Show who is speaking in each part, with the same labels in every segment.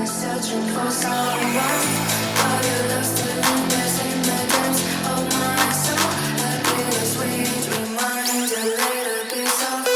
Speaker 1: searching for someone. Are you lost to lingers in the depths of my soul? A bittersweet reminder, little piece of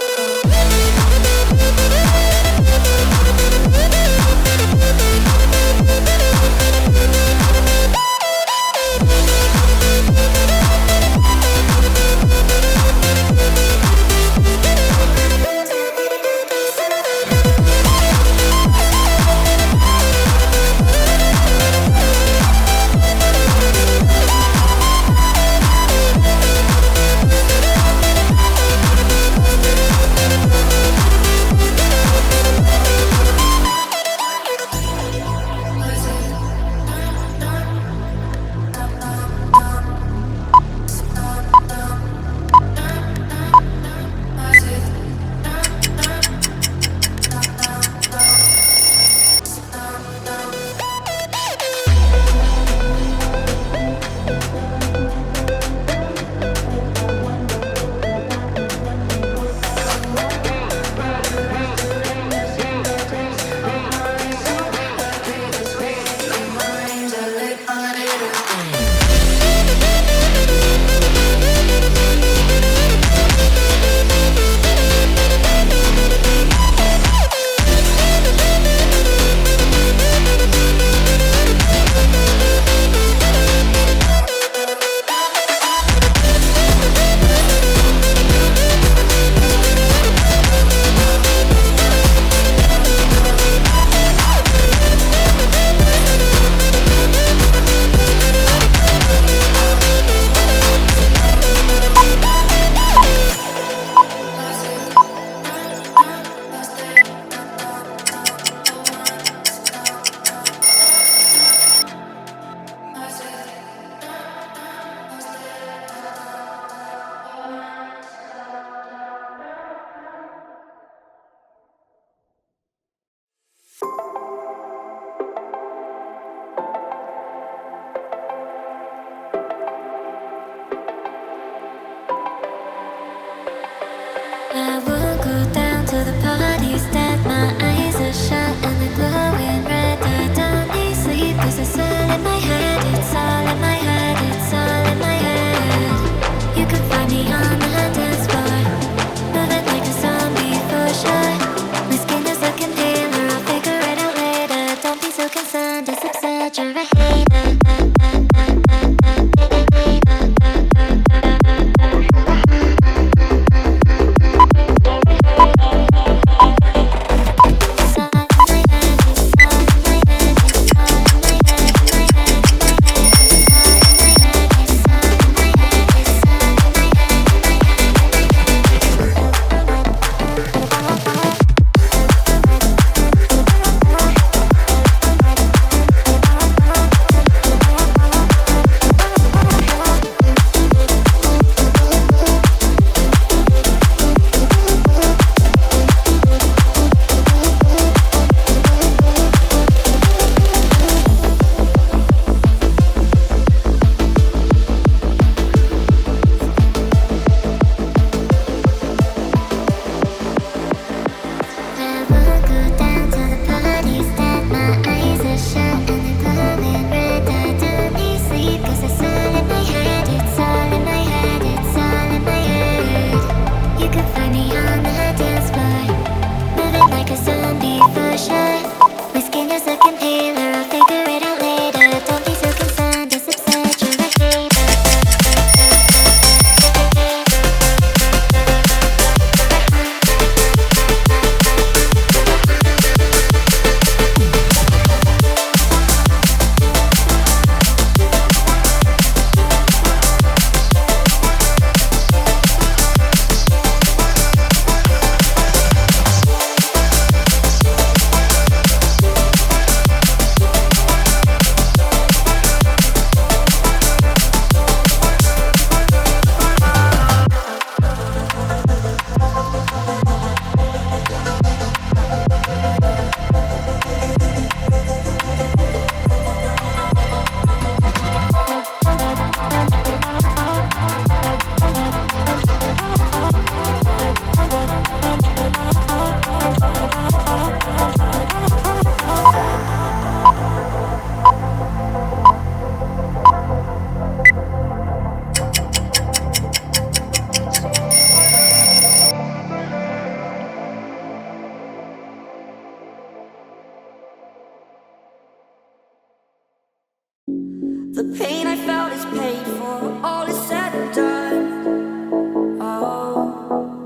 Speaker 1: The pain I felt is paid for, all is said and done. Oh,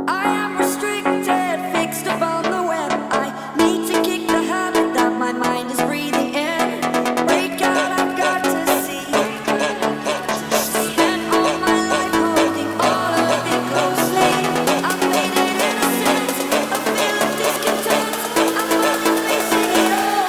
Speaker 1: I am restricted, fixed upon the web. I need to kick the habit that my mind is breathing in. Break out, I've got to see. Spent all my life holding all of it closely. I've made it innocent, a feel of discontent. I'm finally facing it all.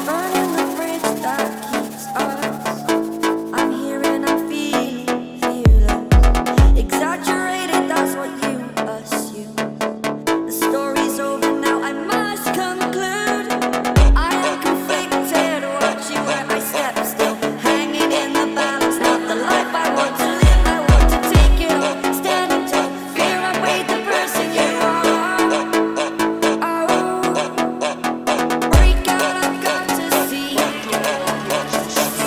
Speaker 1: Burning the bridge that keeps us. I'm here and I'm feeling fearless. Exaggerated, that's what you assume. The story's over now, I must conclude. I am conflicted, watching where I step still. Hanging in the balance, not the life I want to live. I want to take it all, standing tall. Fear I weighed the person you are. Oh, break out, I've got to see.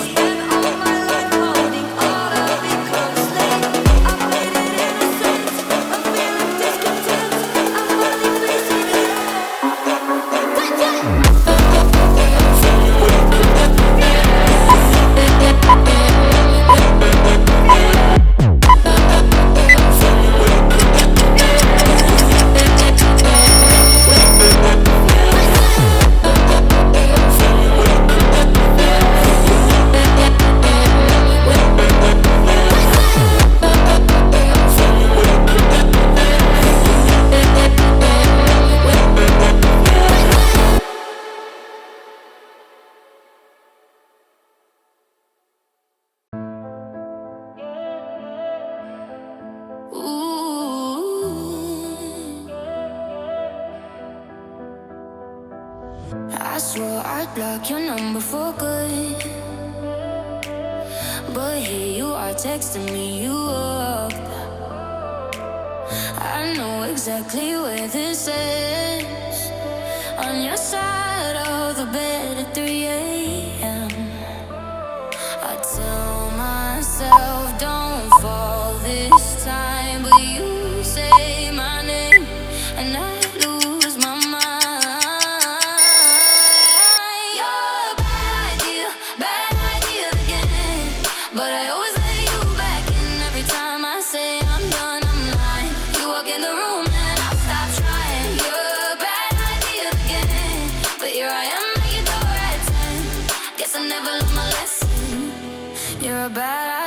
Speaker 1: Spent all my life holding all of it closely. I've made it innocent, a feel of discontent. I'm finally facing it I swore I'd block your number for good, but here you are texting me you up. I know exactly where this is. On your side of the bed at 3 a.m. I tell myself don't fall this time, but you say my name and I lose my mind. You're a bad idea again. But I always let you back in every time I say I'm done, I'm lying. You walk in the room and I stop trying. You're a bad idea again. But here I am at your door at 10. Guess I never learned my lesson. You're a bad